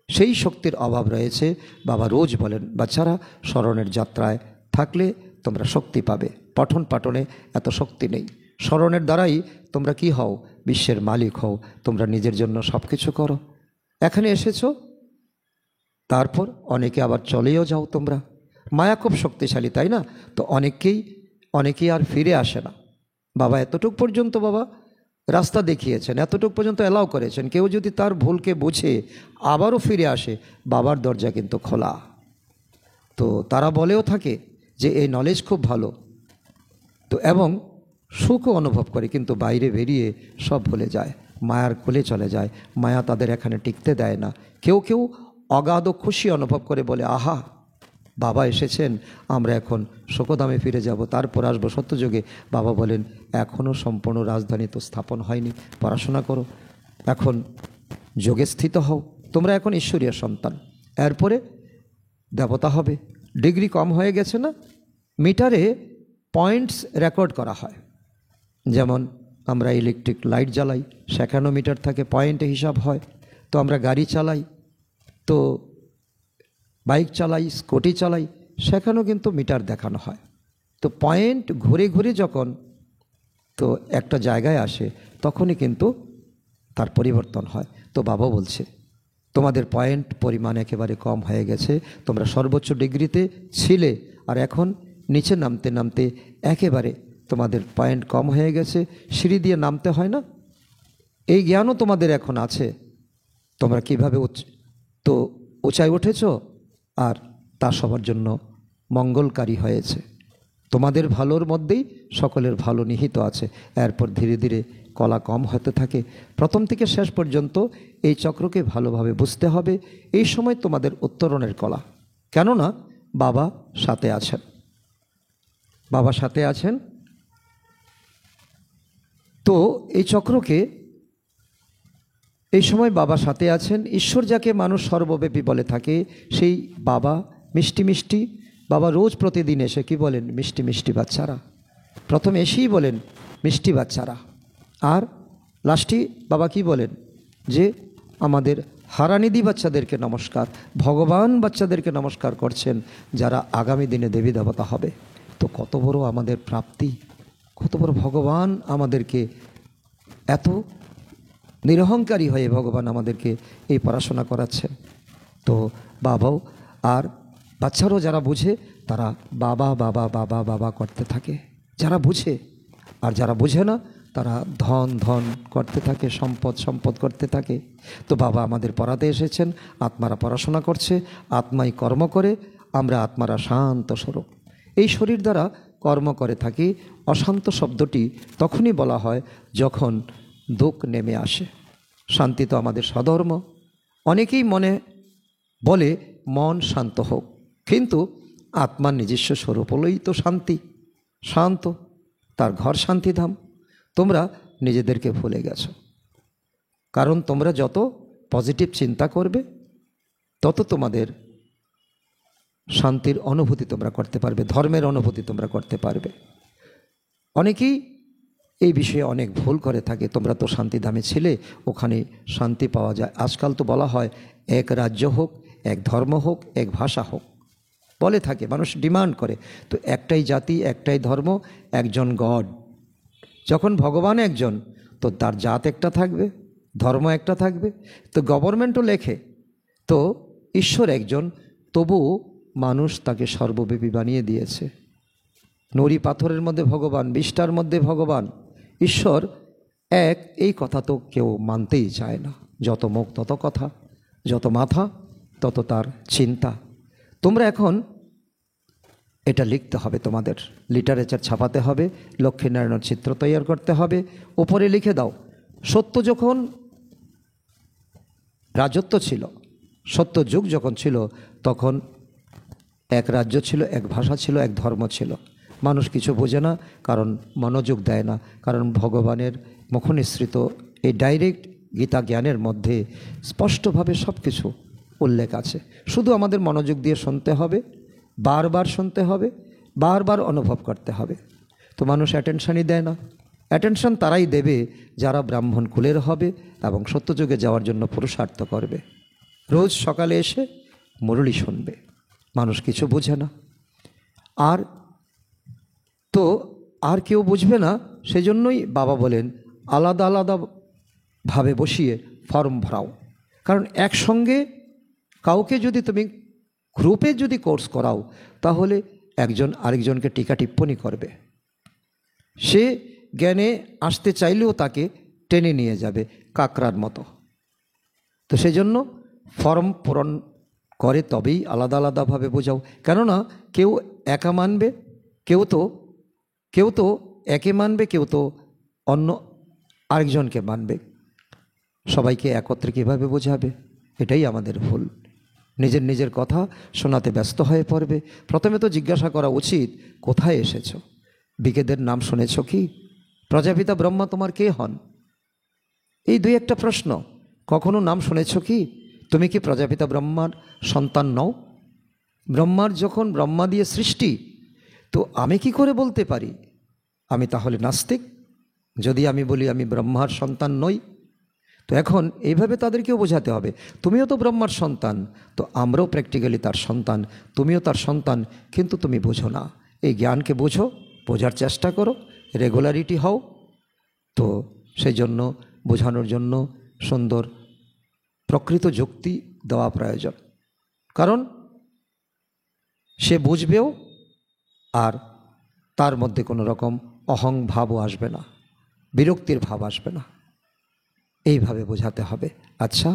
সেই শক্তির অভাব রয়েছে। বাবা রোজ বলেন, বাচ্চারা স্মরণের যাত্রায় থাকলে তোমরা শক্তি পাবে। পঠন পাঠনে এত শক্তি নেই। স্মরণের দ্বারাই তোমরা কি হও? বিশ্বের মালিক হও। তোমরা নিজের জন্য সব কিছু করো। এখানে এসেছো, তারপর অনেকে আবার চলেও যাও। তোমরা মায়া খুব শক্তিশালী, তাই না? তো অনেকেই আর ফিরে আসে না। বাবা এতটুক পর্যন্ত বাবা রাস্তা দেখিয়েছেন, এতটুক পর্যন্ত অ্যালাউ করেছেন। কেউ যদি তার ভুলকে বুঝে আবারও ফিরে আসে, বাবার দরজা কিন্তু খোলা। তো তারা বলেও থাকে যে এই নলেজ খুব ভালো, তো এবং সুখও অনুভব করে, কিন্তু বাইরে বেরিয়ে সব ভুলে যায়। মায়ার কোলে চলে যায়। মায়া তাদের এখানে টিকতে দেয় না। কেউ কেউ অগাধ খুশি অনুভব করে, বলে আহা বাবা এসেছেন, আমরা এখন শোকধামে ফিরে যাব, তারপর আসবো সত্যযুগে। বাবা বলেন, এখনও সম্পূর্ণ রাজধানী তো স্থাপন হয়নি, পড়াশোনা করো, এখন যোগে স্থিত হও, তোমরা এখন ঈশ্বরীয় সন্তান, এরপরে দেবতা হবে। ডিগ্রি কম হয়ে গেছে না, মিটারে পয়েন্টস রেকর্ড করা হয়। যেমন আমরা ইলেকট্রিক লাইট জ্বালাই, সেখানেও মিটার থাকে, পয়েন্টে হিসাব হয়। তো আমরা গাড়ি চালাই, তো বাইক চালাই, স্কুটি চালাই, সেখানেও কিন্তু মিটার দেখানো হয়। তো পয়েন্ট ঘুরে ঘুরে যখন তো একটা জায়গায় আসে, তখনই কিন্তু তার পরিবর্তন হয়। তো বাবা বলছে, তোমাদের পয়েন্ট পরিমাণ একেবারে কম হয়ে গেছে, তোমরা সর্বোচ্চ ডিগ্রিতে ছিলে, আর এখন নিচে নামতে নামতে একেবারে তোমাদের পয়েন্ট কম হয়ে গেছে, সিঁড়ি দিয়ে নামতে হয় না। এই জ্ঞানও তোমাদের এখন আছে, তোমরা কীভাবে তো উঁচায় উঠেছ, আর তা সবার জন্য মঙ্গলকারী হয়েছে। তোমাদের ভালোর মধ্যেই সকলের ভালো নিহিত আছে। এরপর ধীরে ধীরে কলা কম হতে থাকে। প্রথম থেকে শেষ পর্যন্ত এই চক্রকে ভালোভাবে বুঝতে হবে। এই সময় তোমাদের উত্তরণের কলা, কেননা বাবা সাথে আছেন, বাবা সাথে আছেন। তো এই চক্রকে এই সময় বাবা সাথে আছেন। ঈশ্বর যাকে মানুষ সর্বব্যাপী বলে থাকে, সেই বাবা মিষ্টি মিষ্টি বাবা রোজ প্রতিদিন এসে কি বলেন, মিষ্টি মিষ্টি বাচ্চারা। প্রথমে এসেই বলেন মিষ্টি বাচ্চারা, আর লাস্টে বাবা কি বলেন, যে আমাদের হারানিধি বাচ্চাদেরকে নমস্কার, ভগবান বাচ্চাদেরকে নমস্কার করছেন, যারা আগামী দিনে দেবী দেবতা হবে। তো কত বড় আমাদের প্রাপ্তি, কত বড় ভগবান আমাদেরকে এত নিরহংকারী হয়ে ভগবান আমাদেরকে এই পড়াশোনা করাচ্ছেন। তো বাবাও আর বাচ্চারাও যারা বুঝে, তারা বাবা বাবা বাবা বাবা করতে থাকে, যারা বুঝে। আর যারা বুঝে না, তারা ধন ধন করতে থাকে, সম্পদ সম্পদ করতে থাকে। তো বাবা আমাদের পড়াতে এসেছেন, আত্মারা পড়াশোনা করছে, আত্মাই কর্ম করে, আমরা আত্মারা শান্ত স্বরূপ। এই শরীর দ্বারা কর্ম করে থাকি। অশান্ত শব্দটি তখনই বলা হয় যখন দুঃখ নেমে আসে। শান্তি তো আমাদের স্বধর্ম। অনেকেই মনে বলে মন শান্ত হোক, কিন্তু আত্মার নিজস্ব স্বরূপ হলেই তো শান্তি, শান্ত, তার ঘর শান্তিধাম। তোমরা নিজেদেরকে ভুলে গেছো, কারণ তোমরা যত পজিটিভ চিন্তা করবে, তত তোমাদের শান্তির অনুভূতি তোমরা করতে পারবে, ধর্মের অনুভূতি তোমরা করতে পারবে। অনেকেই এই বিষয়ে অনেক ভুল করে থাকে, তোমরা তো শান্তিধামে ছিলে, ওখানে শান্তি পাওয়া যায়। আজকাল তো বলা হয় এক রাজ্য হোক, এক ধর্ম হোক, এক ভাষা হোক, বলে থাকে, মানুষ ডিমান্ড করে। তো একটাই জাতি, একটাই ধর্ম, একজন গড। যখন ভগবান একজন, তো তার জাত একটা থাকবে, ধর্ম একটা থাকবে। তো গভর্নমেন্টও লেখে, তো ঈশ্বর একজন, তবুও মানুষ তাকে সর্বব্যাপী বানিয়ে দিয়েছে। নুড়ি পাথরের মধ্যে ভগবান, বিষ্ঠার মধ্যে ভগবান, ঈশ্বর এক, এই কথা তো কেউ মানতেই চায় না। যত মুখ তত কথা, যত মাথা তত তার চিন্তা। তোমরা এখন এটা লিখতে হবে, তোমাদের লিটারেচার ছাপাতে হবে, লক্ষ্মীনারায়ণের চিত্র তৈরি করতে হবে, ওপরে লিখে দাও, সত্য যখন রাজত্ব ছিল, সত্য যুগ যখন ছিল, তখন এক রাজ্য ছিল, এক ভাষা ছিল, এক ধর্ম ছিল। মানুষ কিছু বোঝে না, কারণ মনোযোগ দেয় না, কারণ ভগবানের মুখনিসৃত এই ডাইরেক্ট গীতা জ্ঞানের মধ্যে স্পষ্টভাবে সব কিছু উল্লেখ আছে। শুধু আমাদের মনোযোগ দিয়ে শুনতে হবে, বারবার শুনতে হবে, বারবার অনুভব করতে হবে। তো মানুষ অ্যাটেনশনই দেয় না। অ্যাটেনশন তারাই দেবে যারা ব্রাহ্মণ কুলের হবে এবং সত্যযুগে যাওয়ার জন্য পুরুষার্থ করবে। রোজ সকালে এসে মুরলি শুনবে। মানুষ কিছু বোঝে না, আর তো আর কেউ বুঝবে না। সেজন্যই বাবা বলেন আলাদা আলাদা ভাবে বসিয়ে ফর্ম ভরাও। কারণ একসঙ্গে কাউকে যদি তুমি গ্রুপে যদি কোর্স করাও, তাহলে একজন আরেকজনকে টিকা টিপ্পণী করবে, সে জ্ঞানে আসতে চাইলেও তাকে টেনে নিয়ে যাবে কাকড়ার মতো। তো সেজন্য ফর্ম পূরণ করে তবেই আলাদা আলাদাভাবে বোঝাও। কেননা কেউ একা মানবে, কেউ তো একে মানবে, কেউ তো অন্য আরেকজনকে মানবে। সবাইকে একত্রে কীভাবে বোঝাবে? এটাই আমাদের ভুল। নিজের নিজের কথা শোনাতে ব্যস্ত হয়ে পড়বে। প্রথমে তো জিজ্ঞাসা করা উচিত, কোথায় এসেছো? বিকেদের নাম শুনেছ কি? প্রজাপিতা ব্রহ্মা তোমার কে হন? এই দুই একটা প্রশ্ন। কখনো নাম শুনেছ কি? তুমি কি প্রজাপিতা ব্রহ্মার সন্তান নও? ব্রহ্মার যখন ব্রহ্মা দিয়ে সৃষ্টি, তো আমি কি করে বলতে পারি আমি তাহলে নাস্তিক, যদি আমি বলি আমি ব্রহ্মার সন্তান নই? তো এখন এইভাবে তাদেরকেও বোঝাতে হবে, তুমিও তো ব্রহ্মার সন্তান, তো আমরাও প্র্যাকটিক্যালি তার সন্তান, তুমিও তার সন্তান, কিন্তু তুমি বোঝো না। এই জ্ঞানকে বোঝো, বোঝার চেষ্টা করো, রেগুলারিটি হও। তো সেই জন্য বোঝানোর জন্য সুন্দর প্রকৃত যুক্তি দেওয়া প্রয়োজন, কারণ সে বুঝবেও আর তার মধ্যে কোনো রকম অহং ভাবও আসবে না, বিরক্তির ভাব আসবে না। এইভাবে বোঝাতে হবে। আচ্ছা,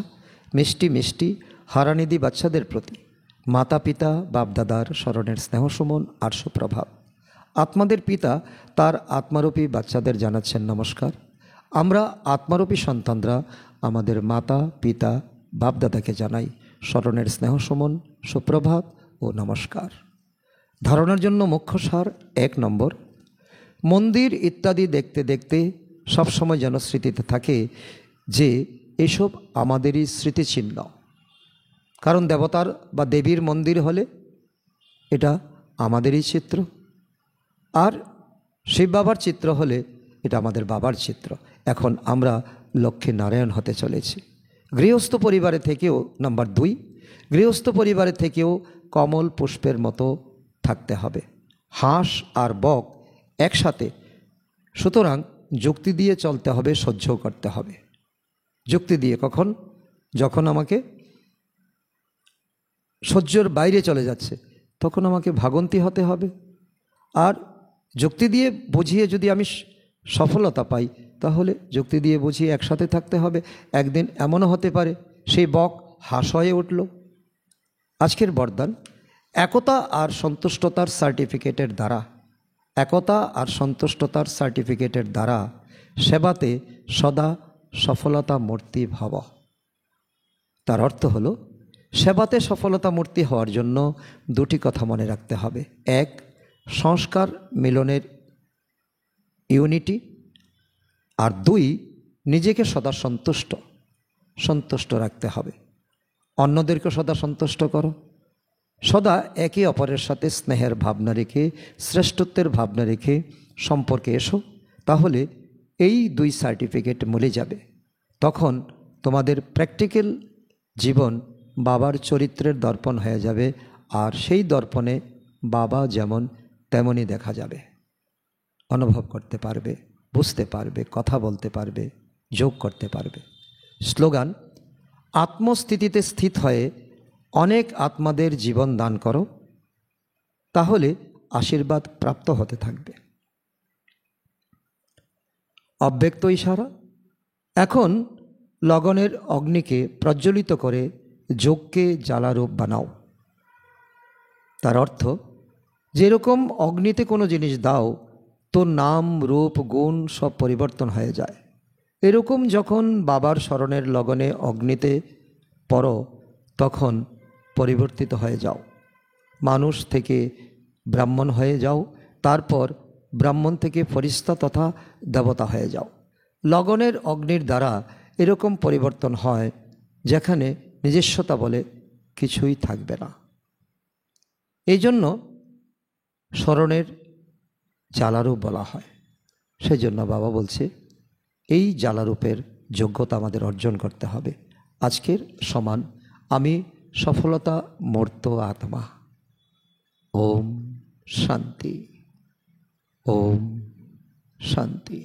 মিষ্টি মিষ্টি হারানিধি বাচ্চাদের প্রতি মাতা পিতা বাপদাদার স্মরণের স্নেহসুমন আর সুপ্রভাত। আত্মাদের পিতা তার আত্মারূপী বাচ্চাদের জানাচ্ছেন নমস্কার। আমরা আত্মারূপী সন্তানরা আমাদের মাতা পিতা বাপদাদাকে জানাই স্মরণের স্নেহসুমন, সুপ্রভাত ও নমস্কার। ধারণার জন্য মুখ্য সার: 1 নম্বর, মন্দির ইত্যাদি দেখতে দেখতে সবসময় যেন স্মৃতিতে থাকে যে এসব আমাদেরই স্মৃতিচিহ্ন। কারণ দেবতার বা দেবীর মন্দির হলে এটা আমাদেরই চিত্র, আর শিব বাবার চিত্র হলে এটা আমাদের বাবার চিত্র। এখন আমরা লক্ষ্মী নারায়ণ হতে চলেছি। গৃহস্থ পরিবারে থেকেও, নাম্বার 2, গৃহস্থ পরিবারে থেকেও কমল পুষ্পের মতো থাকতে হবে। হাঁস আর বক একসাথে, সুতরাং যুক্তি দিয়ে চলতে হবে, সহ্য করতে হবে। যুক্তি দিয়ে কখন? যখন আমাকে সহ্যর বাইরে চলে যাচ্ছে তখন আমাকে ভাগন্তি হতে হবে। আর যুক্তি দিয়ে বুঝিয়ে যদি আমি সফলতা পাই, তাহলে যুক্তি দিয়ে বুঝিয়ে একসাথে থাকতে হবে। একদিন এমনও হতে পারে সেই বক হাঁস হয়ে উঠল। আজকের বরদান: একতা আর সন্তুষ্টতার সার্টিফিকেটের দ্বারা, একতা আর সন্তুষ্টতার সার্টিফিকেটের দ্বারা সেবাতে সদা সফলতা মূর্তি ভাব। তার অর্থ হলো, সেবাতে সফলতা মূর্তি হওয়ার জন্য 2টি কথা মনে রাখতে হবে। 1, সংস্কার মিলনের ইউনিটি, আর 2, নিজেকে সদা সন্তুষ্ট রাখতে হবে। অন্যদেরকে সদা সন্তুষ্ট করো, সদা একে অপরের সাথে স্নেহের ভাবনা রেখে, শ্রেষ্ঠত্বের ভাবনা রেখে সম্পর্কে এসো। তাহলে এই 2 সার্টিফিকেট মিলে যাবে। তখন তোমাদের প্র্যাকটিক্যাল জীবন বাবার চরিত্রের দর্পণ হয়ে যাবে, আর সেই দর্পণে বাবা যেমন তেমনই দেখা যাবে। অনুভব করতে পারবে, বুঝতে পারবে, কথা বলতে পারবে, যোগ করতে পারবে। স্লোগান: আত্মস্থিতিতে স্থিত হয়ে অনেক আত্মাদের জীবন দান করো, তাহলে আশীর্বাদ প্রাপ্ত হতে থাকবে। অব্যক্ত ইশারা: এখন লগনের অগ্নিকে প্রজ্বলিত করে যোগকে জ্বালারূপ বানাও। তার অর্থ, যেরকম অগ্নিতে কোনো জিনিস দাও তো নাম রূপ গুণ সব পরিবর্তন হয়ে যায়, এরকম যখন বাবার স্মরণের লগনে অগ্নিতে পড়ো তখন পরিবর্তিত হয়ে যাও। মানুষ থেকে ব্রাহ্মণ হয়ে যাও, তারপর ব্রাহ্মণ থেকে ফরিস্তা তথা দেবতা হয়ে যাও। লগনের অগ্নির দ্বারা এরকম পরিবর্তন হয় যেখানে নিজস্বতা বলে কিছুই থাকবে না। এই জন্য স্মরণের জ্বালারূপ বলা হয়। সেই জন্য বাবা বলছে এই জ্বালারূপের যোগ্যতা আমাদের অর্জন করতে হবে। আজকের সমান আমি সফলতা মূর্ত আত্মা। ওম শান্তি, ওম শান্তি।